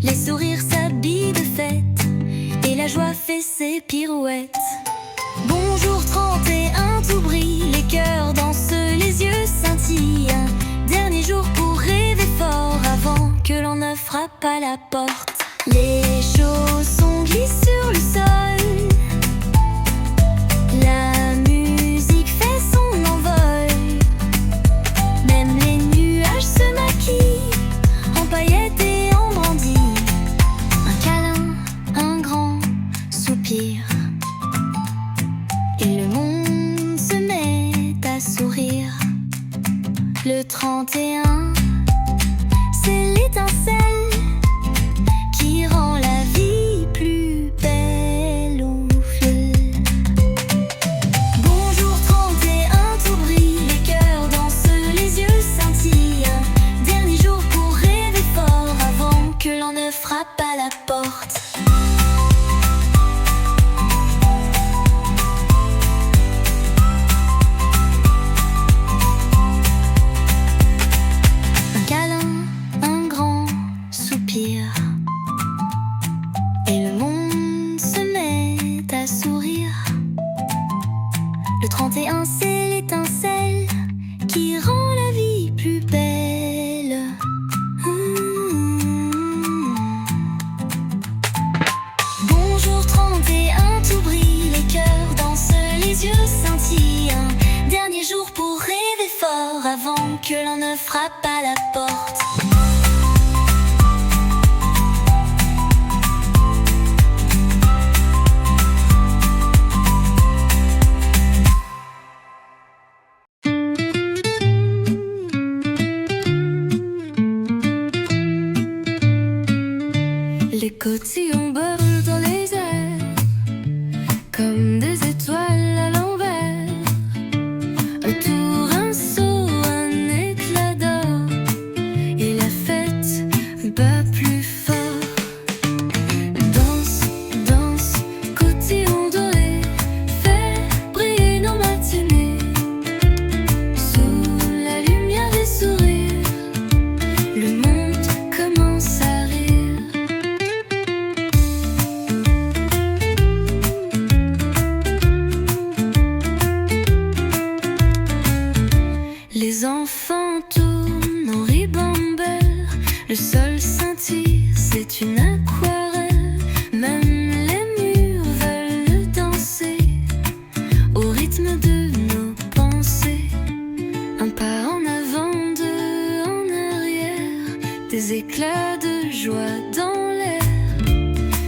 Les sourires s'habillent de fête et la joie fait ses pirouettes. Bonjour 31, tout brille, les cœurs dansent, les yeux scintillent. Dernier jour pour rêver fort avant que l'on ne frappe à la porte. Les chaussons glissent sur le sol, la musique fait son envol. Même les nuages se maquillent en paillettes et en brindilles. Un câlin, un grand soupir, et le monde se met à sourire. Le 31, c'est l'étincelle qui rend la vie plus belle. Oufle. Bonjour 31, tout brille, les cœurs dansent, les yeux scintillent. Dernier jour pour rêver fort avant que l'on ne frappe à la porte. Un câlin, un grand soupir, et le monde se met à sourire. Le 31, c'est l'étincelle qui rend la vie plus belle. Bonjour 31, tout brille, les cœurs dansent, les yeux scintillent. Dernier jour pour rêver fort avant que l'on ne frappe à la porte. Les cotillons volent dans les airs comme des étoiles à l'envers. Un tour, un saut, un éclat d'or, et la fête bat plus fort. Danse, danse, cotillon doré, fais briller nos matinées. Sous la lumière des sourires, le monde commence à rire. Les enfants tournent en ribambelle, le sol scintille, c'est une aquarelle. Même les murs veulent danser au rythme de nos pensées. Un pas en avant, deux en arrière, des éclats de joie dans l'air.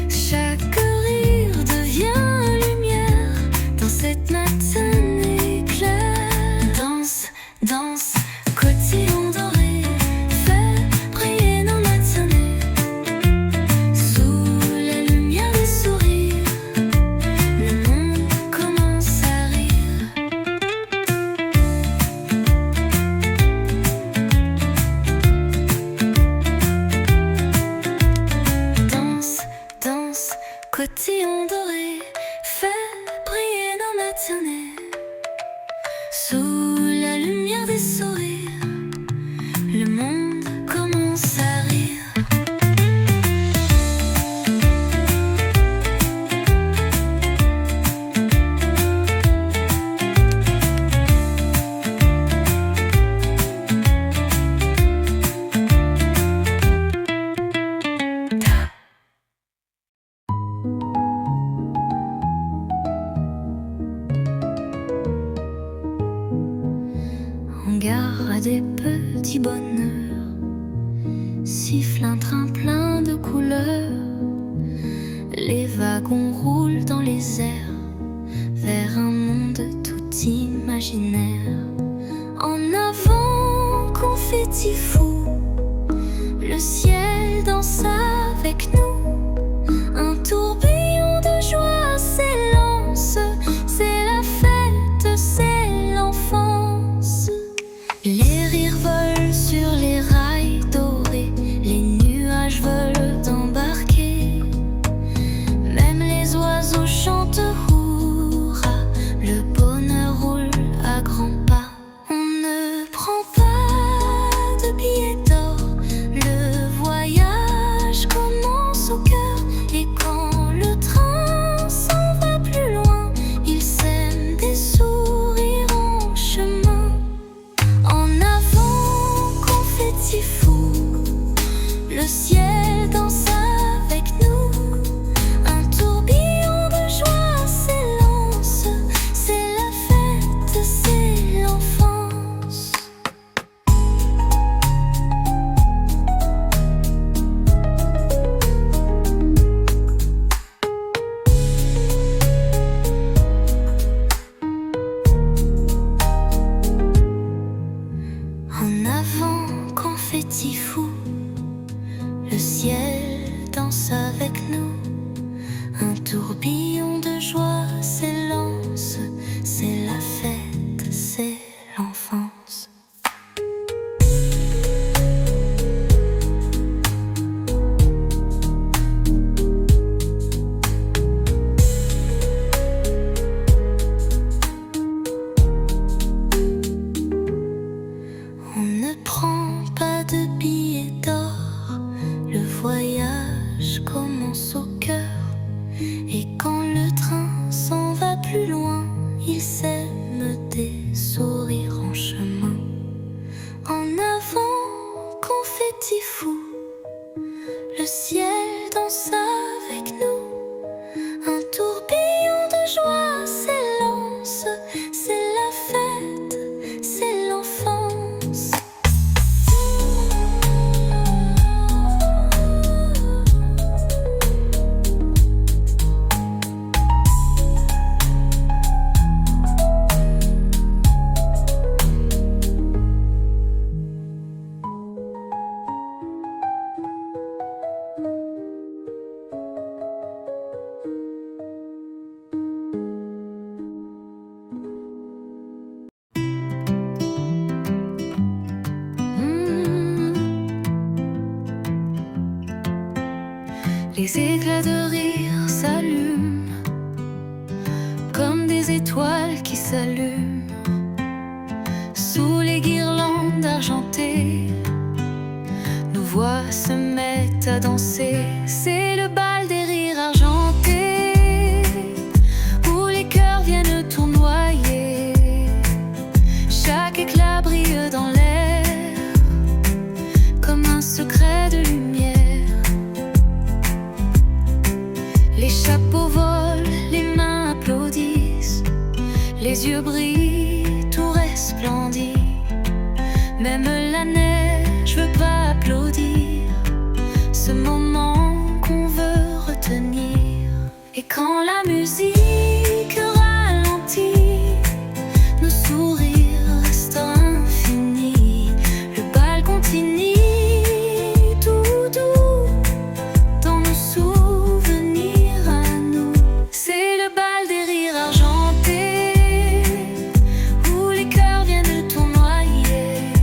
Chaque rire devient lumière dans cette matinée claire. Danse, danse, cotillon doré, fais briller nos matinées. Sous la lumière des sourires, le monde commence à rire. Danse, danse, cotillon doré, fais briller nos matinées. Sous la lumière des sourires, le monde commence à rire. En gare à des petits bonheurs, siffle un train plein de couleurs. Les wagons roulent dans les airs vers un monde tout imaginaire. En avant, confetti fou, le ciel danse avec nous. Un tourbillon de joie s'élance, c'est la fête, c'est l'enfance. Les rires volent sur les rails dorés, les nuages veulent embarquer. Même les oiseaux chantent hurrah, le bonheur roule à grands pas. On ne prend pas de billets danse avec nous. Un tourbillon de joie s'élance. C'est la fête, c'est l'enfance. On ne prend pas de billets d'or. Le voyage commence au cœur. Et quand le train s'en va plus loin, il sème des sourires en chemin. En avant, confetti fou, le ciel danse avec nous. Un tourbillon de joie s'élance. C'est la fête, c'est l'enfance. Les éclats de rire s'allument comme des étoiles qui s'allument sous les guirlandes argentées. Nos voix se mettent à danser. C'est le bal des rires argentés où les cœurs viennent tournoyer. Chaque éclat brille dans l'air comme un secret de lumière. Les chapeaux volent, les mains applaudissent, les yeux brillent, tout resplendit. Même la neige veut pas applaudir ce moment qu'on veut retenir. Et quand la musique ralentit, nos sourires restent infinis. Le bal continue tout doux dans nos souvenirs à nous. C'est le bal des rires argentés où les cœurs viennent tournoyer.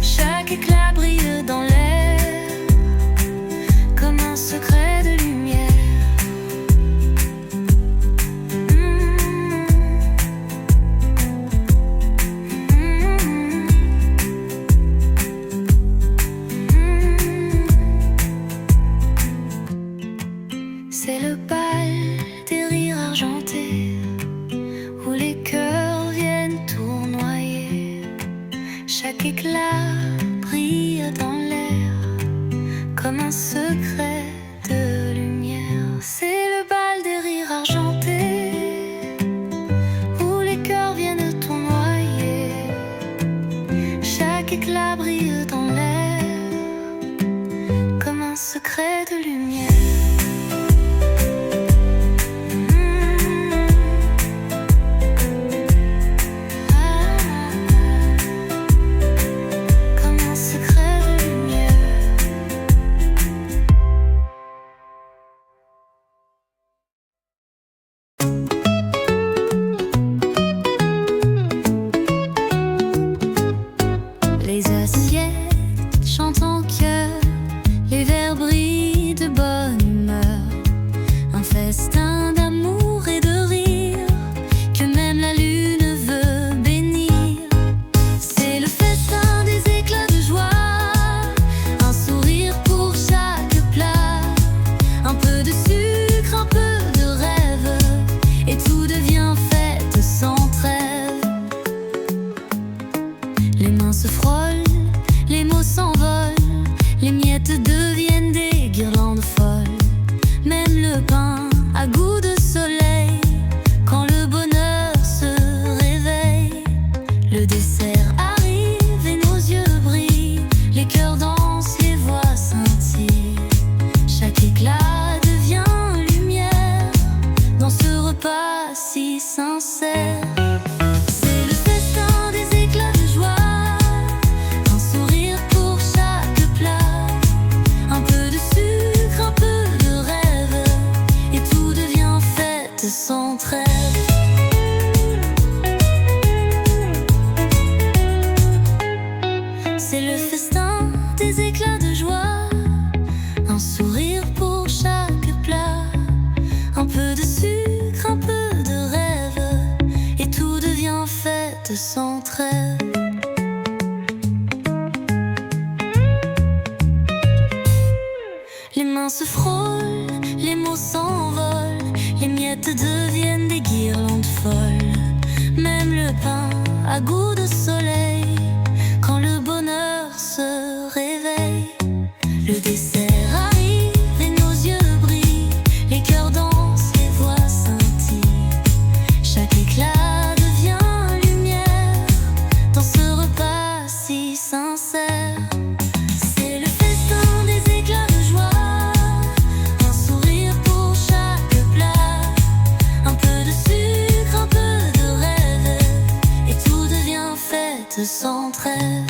Chaque éclat brille dans l'air comme un secret de lumière. C'est le bal des rires argentés où les cœurs viennent tournoyer. Chaque éclat brille dans l'air comme un secret de lumière. C'est le bal des rires argentés où les cœurs viennent tournoyer. Chaque éclat brille dans l'air comme un secret de lumière. Les assiettes chantent en chœur, les verres brillent de bonne Les mains se frôlent, les mots s'envolent, les miettes deviennent des guirlandes folles. Même le pain a goût de soleil quand le bonheur se réveille. Le dessert arrive et nos yeux brillent, les cœurs dansent, les voix scintillent. Chaque éclat devient lumière dans ce repas si sincère. C'est le festin des éclats de joie, un sourire pour chaque plat, un peu de sucre, un peu de rêve, et tout devient fête sans trêve.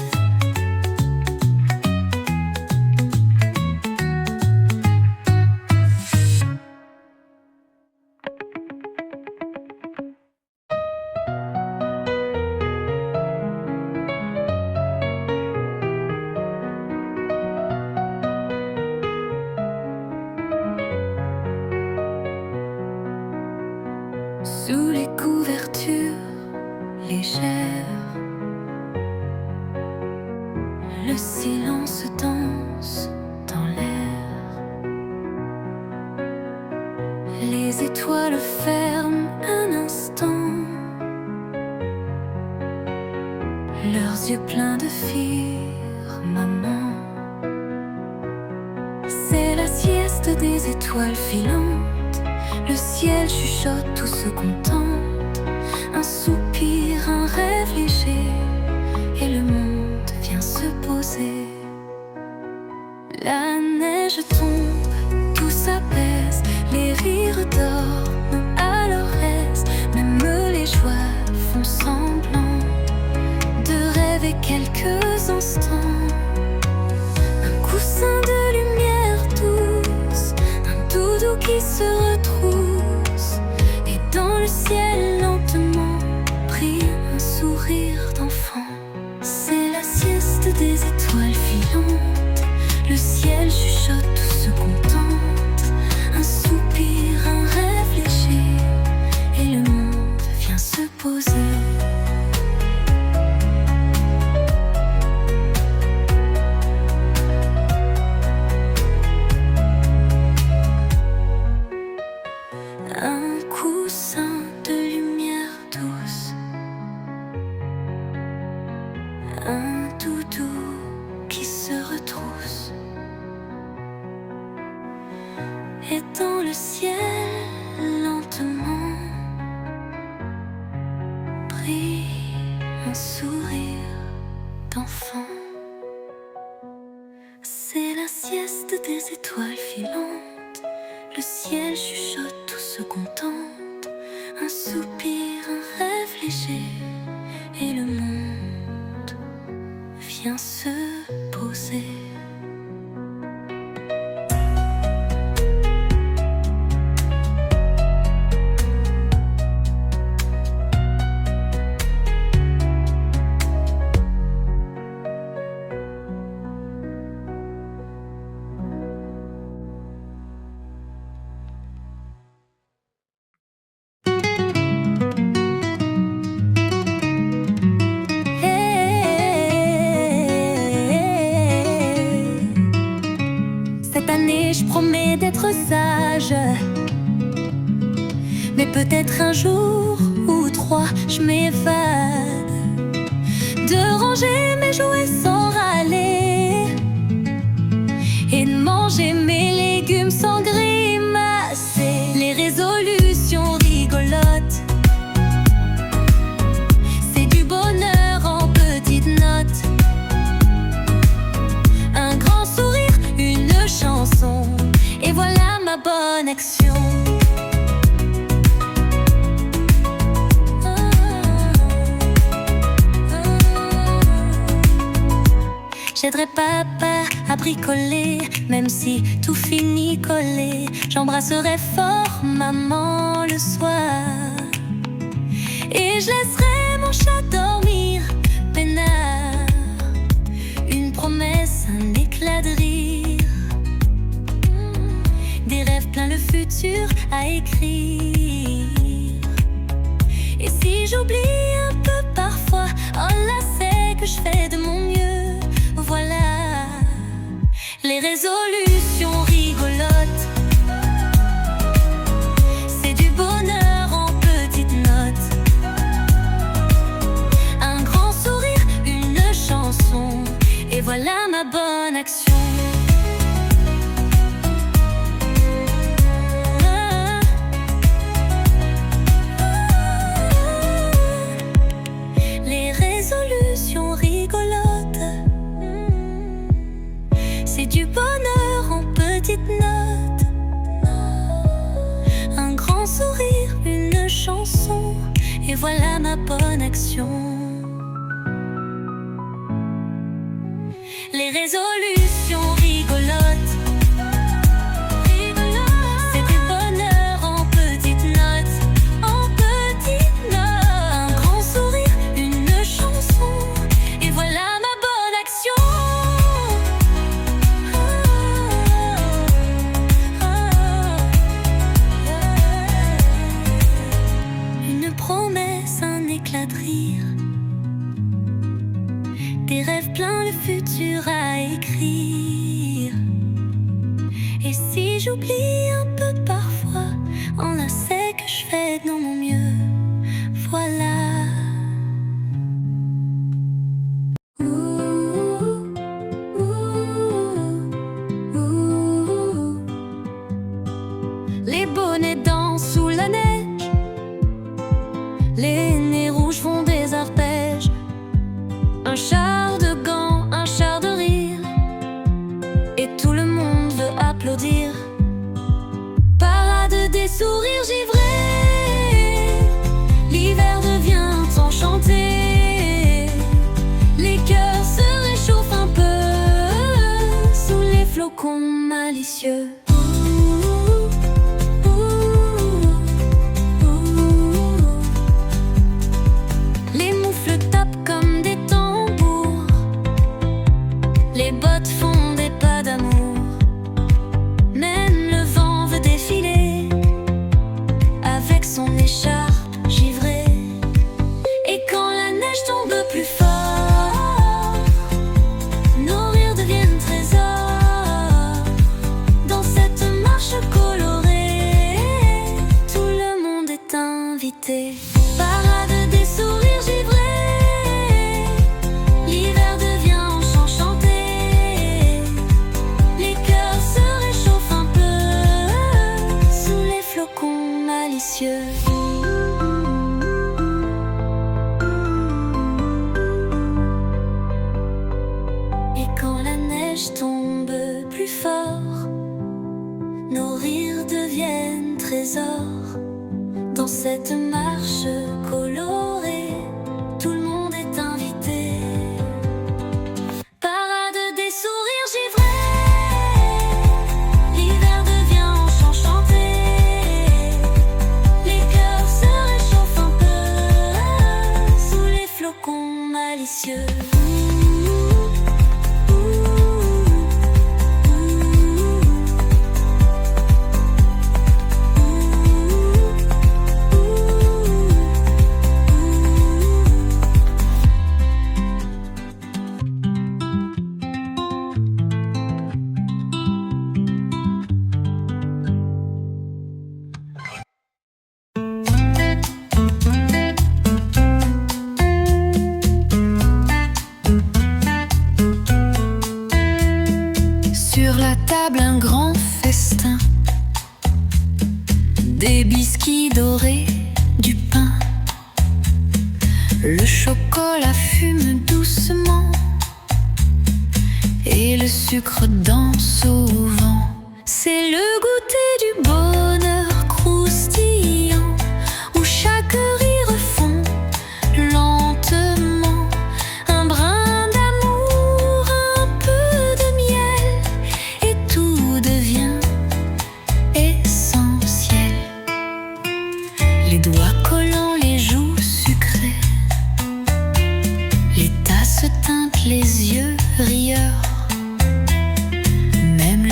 Sous les couvertures légères, le silence danse dans l'air. Les étoiles ferment un instant, leurs yeux pleins de firmament. C'est la sieste des étoiles filantes, le ciel chuchote, tout se contente. Un soupir, un rêve léger, et le monde vient se poser. La neige tombe, tout s'apaise, les rires dorment à leur aise. Même les joies font semblant de rêver quelques instants. Un coussin de lumière douce, un doudou qui se retrousse, et dans le ciel lentement brille un sourire d'enfant. C'est la sieste des étoiles filantes, le ciel chuchote, tout se contente. Un soupir, un rêve léger, et le monde vient se poser. Un coussin de lumière douce, un doudou qui se retrousse, et dans le ciel lentement brille un sourire d'enfant. C'est la sieste des étoiles filantes, le ciel chuchote, tout se contente. Un soupir, un rêve léger, et le monde vient se poser. Cette année, je promets d'être sage, mais peut-être un jour ou trois, je m'évade, de ranger mes jouets sans râler, et de manger mes légumes sans grimacer. Les résolutions rigolotes, c'est du bonheur en petites notes. Un grand sourire, une chanson, et voilà ma bonne action. J'aiderai papa à bricoler, même si tout finit collé. J'embrasserai fort maman le soir, et je laisserai mon chat dormir peinard. Une promesse, un éclat de rire, des rêves plein le futur à écrire. Et si j'oublie un peu parfois, oh là c'est que je fais de mon mieux. Voilà les résolutions rigolotes. notes. Un grand sourire, une chanson, et voilà ma bonne action. Les résolutions rigolotes. C'est du bonheur en petites notes, en petites notes. Un grand sourire, une chanson, et voilà ma bonne action. Une promesse, un éclat de rire, des rêves pleins le futur à écrire. Et si j'oublie un peu parfois, on a sait que je fais de mon mieux. Voilà. Les bonnets dansent sous la neige, les nez rouges font des arpèges. Un char de gants, un char de rire, et tout le monde veut applaudir. Parade des sourires givrés, l'hiver devient enchanté. Les cœurs se réchauffent un peu sous les flocons malicieux. Les moufles tapent comme des tambours, les bottes font des pas d'amour. Même le vent veut défiler avec son écharpe givrée. Et quand la neige tombe plus fort, nos rires deviennent trésors. Dans cette marche colorée, tout le monde est invité. Parade des sourires givrés, l'hiver devient enchanté. Les cœurs se réchauffent un peu sous les flocons malicieux. Et quand la neige tombe plus fort, nos rires deviennent trésors. Dans cette marche colorée, tout le monde est invité. Parade des sourires givrés, l'hiver devient enchanté. Les cœurs se réchauffent un peu sous les flocons malicieux. Sur la table un grand festin, des biscuits dorés, du pain. Le chocolat fume doucement et le sucre danse au vent. C'est le goûter du bonheur croustillant où chaque rire fond lentement un brin d'amour, un peu de miel, et tout devient essentiel. Les doigts collants, les joues sucrées, les tasses teintent les yeux rieurs. Même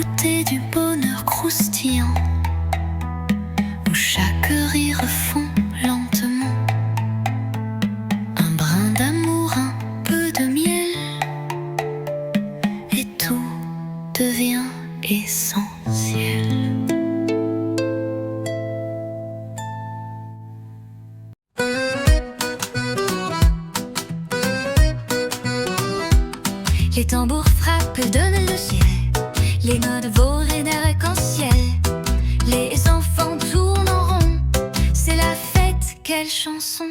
goûter du bonheur croustillant, où chaque rire fond lentement un brin d'amour, un peu de miel, et tout devient essentiel. Les tambours frappent, donnent le ciel, les notes vorées d'arc-en-ciel. Les enfants tournent en rond, c'est la fête, quelle chanson!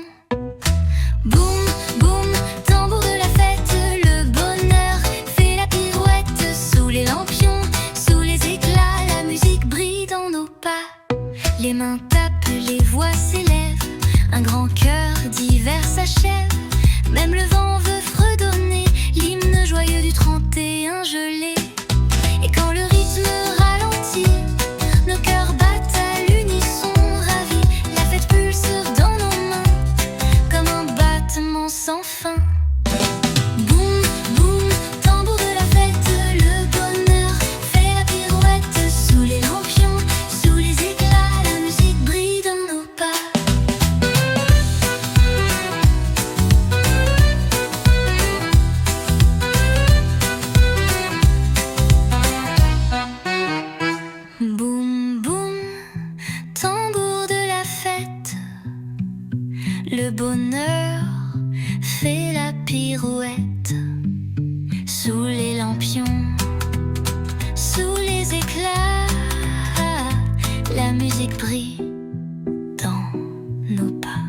Boum, boum, tambour de la fête, le bonheur fait la pirouette. Sous les lampions, sous les éclats, la musique brille dans nos pas. Les mains tapent, les voix s'élèvent, un grand cœur divers s'achève. Même le vent veut fredonner l'hymne joyeux du 31 gelé. Et quand le rythme ralentit, nos cœurs battent à l'unisson ravis. La fête pulse dans nos mains comme un battement sans fin. Boum, boum, tambour de la fête, le bonheur fait la pirouette. Sous les lampions, sous les éclats, la musique brille dans nos pas. Boum, boum, tambour de la fête, le bonheur fait la pirouette. Sous les lampions, sous les éclats, la musique brille dans nos pas.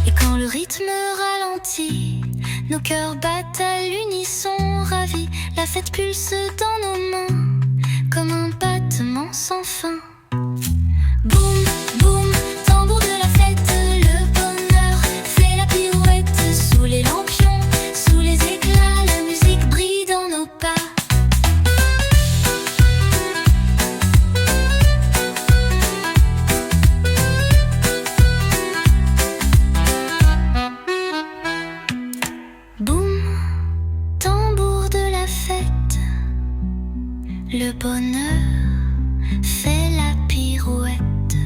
Et quand le rythme ralentit, nos cœurs battent à l'unisson ravis. La fête pulse dans nos mains comme un battement sans fin. Boum, boum, tambour de la fête, le bonheur fait la pirouette. Sous les lampions, sous les éclats, la musique brille dans nos pas. Boum, tambour de la fête, le bonheur fait la pirouette.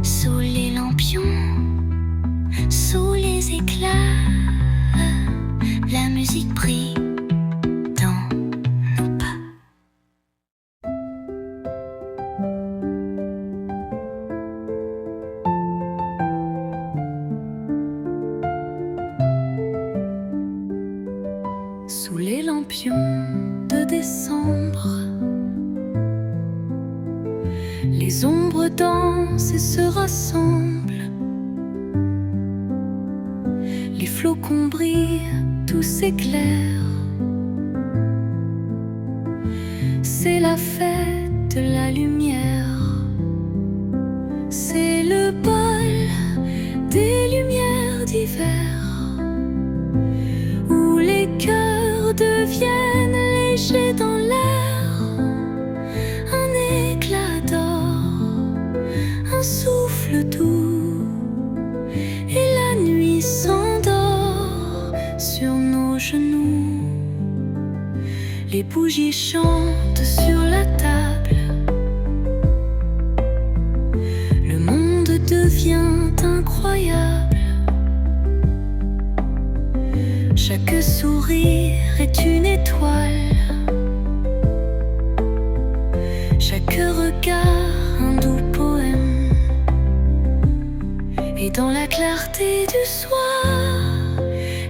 Sous les lampions, sous les éclats, la musique brille dans nos pas. Sous les lampions de décembre, les ombres dansent et se rassemblent. Les flocons brillent, tout s'éclaire. C'est la fête de la lumière. C'est le bal des lumières d'hiver, où les cœurs deviennent légers dans l'air. Un éclat d'or, un souffle doux, et la nuit s'endort sur nos genoux. Les bougies chantent sur la table, le monde devient incroyable. Chaque sourire est une étoile, chaque regard un doux poème. Et dans la clarté du soir,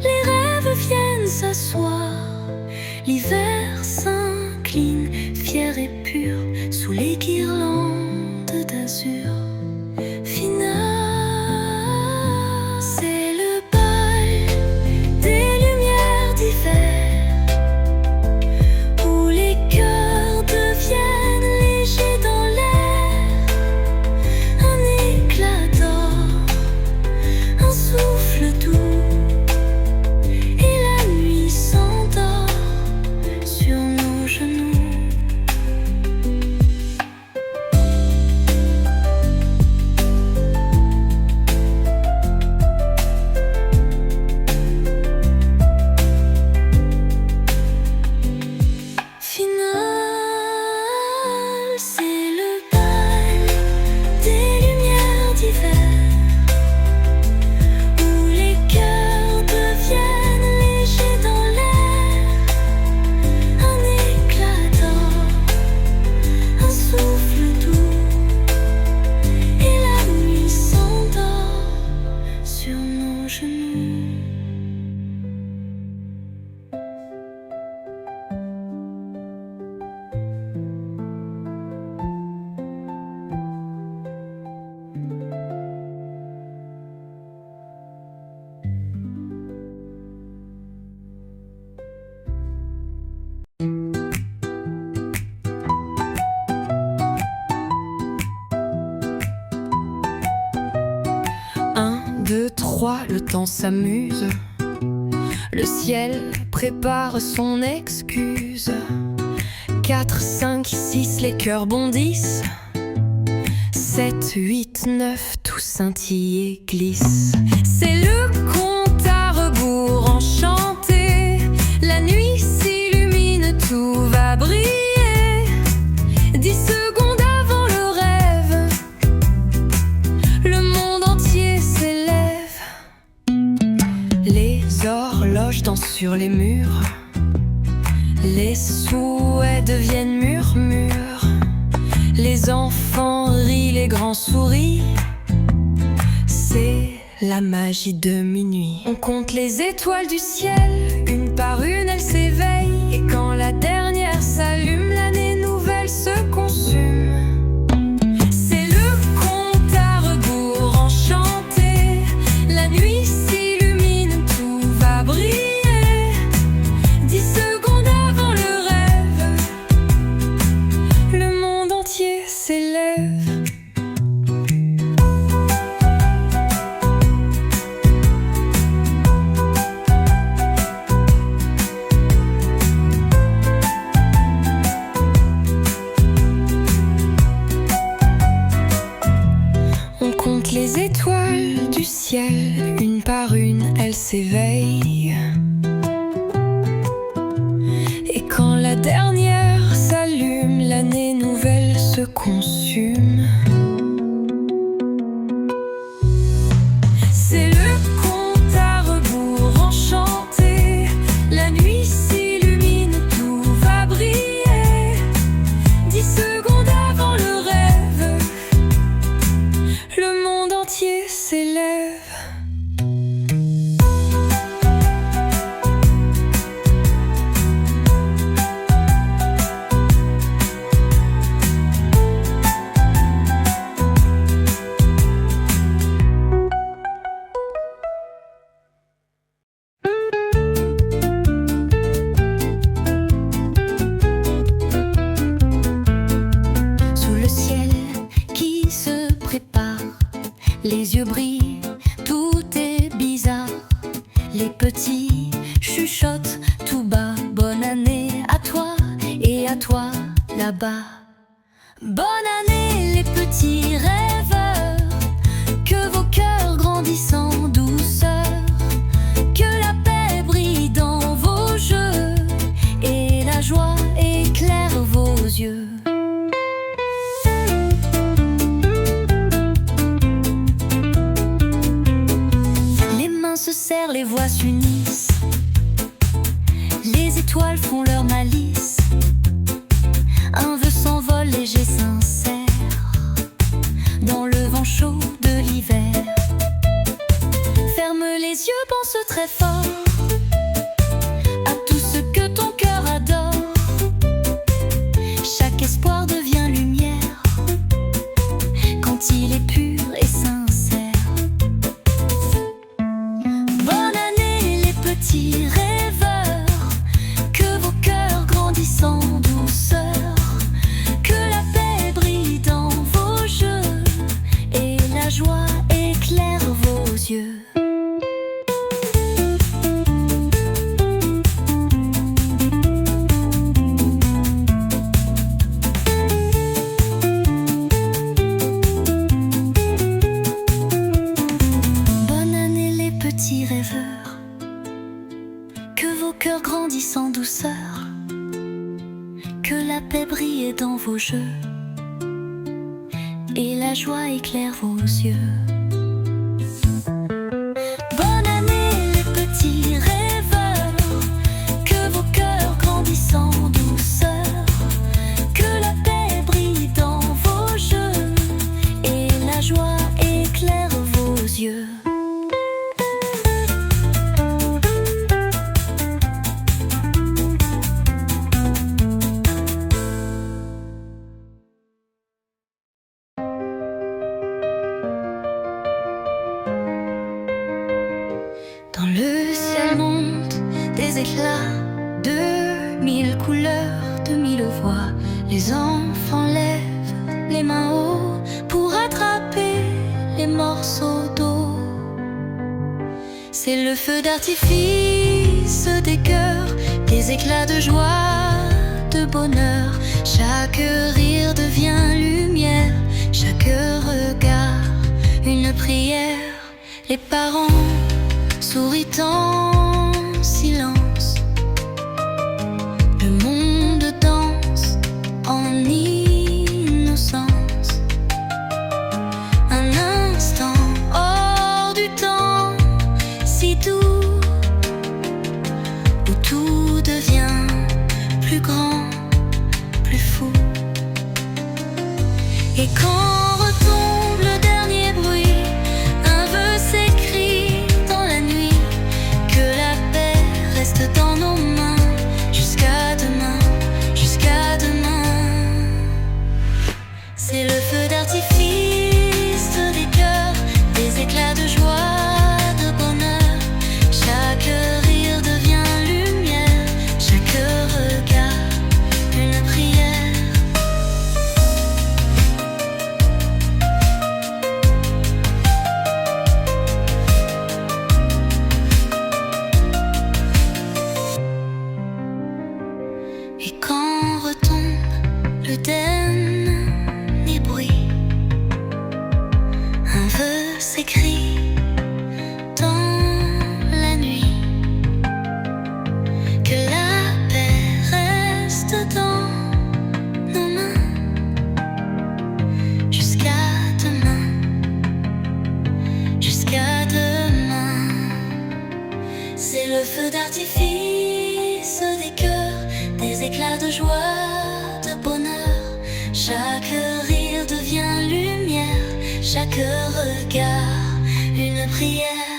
les rêves viennent s'asseoir. L'hiver s'incline, fier et pur, sous les guirlandes d'azur. Final, c'est le bal des lumières d'hiver, où les cœurs deviennent légers dans l'air. Un éclat d'or, un souffle doux, et la nuit s'endort sur nos genoux. 2, 3, le temps s'amuse. Le ciel prépare son excuse. 4, 5, 6, les cœurs bondissent. 7, 8, 9, tout scintille et glisse. C'est le compte à rebours enchanté. La nuit s'illumine, tout va briller. 10 secondes avant le rêve, le monde entier s'élève. Les horloges dansent sur les murs. Les souhaits deviennent murmures. Les enfants rient, les grands sourient. C'est la magie de minuit. On compte les étoiles du ciel, une par une elles s'éveillent. Et quand la dernière s'allume, l'année nouvelle se consume. C'est le compte à rebours enchanté. La nuit s'illumine, tout va briller. 10 secondes avant le rêve, le monde entier s'élève. On compte les étoiles du ciel, une par une elles s'éveillent. Et quand la dernière s'allume, l'année nouvelle se consume. C'est le compte à rebours enchanté. La nuit s'illumine, tout va briller. 10 secondes avant le rêve, le monde entier s'élève. Sous le ciel qui se prépare, les yeux brillent, tout est bizarre. Les petits chuchotent tout bas. Bonne année à toi et à toi là-bas. Bonne année les petits rêveurs, que vos cœurs grandissent en douceur. Que la paix brille dans vos jeux et la joie éclaire vos yeux. Les mains se serrent, les voix s'unissent. Les étoiles font leur malice. Un vœu s'envole léger, sincère, dans le vent chaud de l'hiver. Ferme les yeux, pense très fort à tout ce que ton cœur adore. Chaque espoir devient lumière quand il est pur et sincère. Bonne année les petits rêveurs, que vos cœurs grandissent en douceur. Que la paix brille dans vos jeux et la joie éclaire vos yeux. Bonne année les petits rêveurs, que vos cœurs grandissent en douceur. Que la paix brille dans vos jeux et la joie éclaire vos yeux. Bonne année les petits rêveurs, que vos cœurs grandissent en douceur. Que la paix brille dans vos jeux et la joie éclaire vos yeux. Dans le ciel montent des éclats de 1000 couleurs, de 1000 voix. Les enfants lèvent les mains haut pour attraper les morceaux d'eau. C'est le feu d'artifice des cœurs, des éclats de joie, de bonheur. Chaque rire devient lumière, chaque regard une prière. Les parents sourient en silence, le monde danse en innocence. Un instant hors du temps, si doux, où tout devient plus grand, plus fou. Et quand retombe le dernier bruit, un vœu s'écrit dans la nuit, que la paix reste dans nos mains, jusqu'à demain, jusqu'à demain. C'est le feu d'artifice des cœurs, des éclats de joie, de bonheur. Chaque rire devient lumière, chaque regard une prière. Et quand retombe le dernier bruit, un vœu s'écrit dans la nuit, que la paix reste dans nos mains, jusqu'à demain, jusqu'à demain. C'est le feu d'artifice des cœurs, des éclats de joie, de bonheur. Chaque rire devient lumière, chaque regard une prière.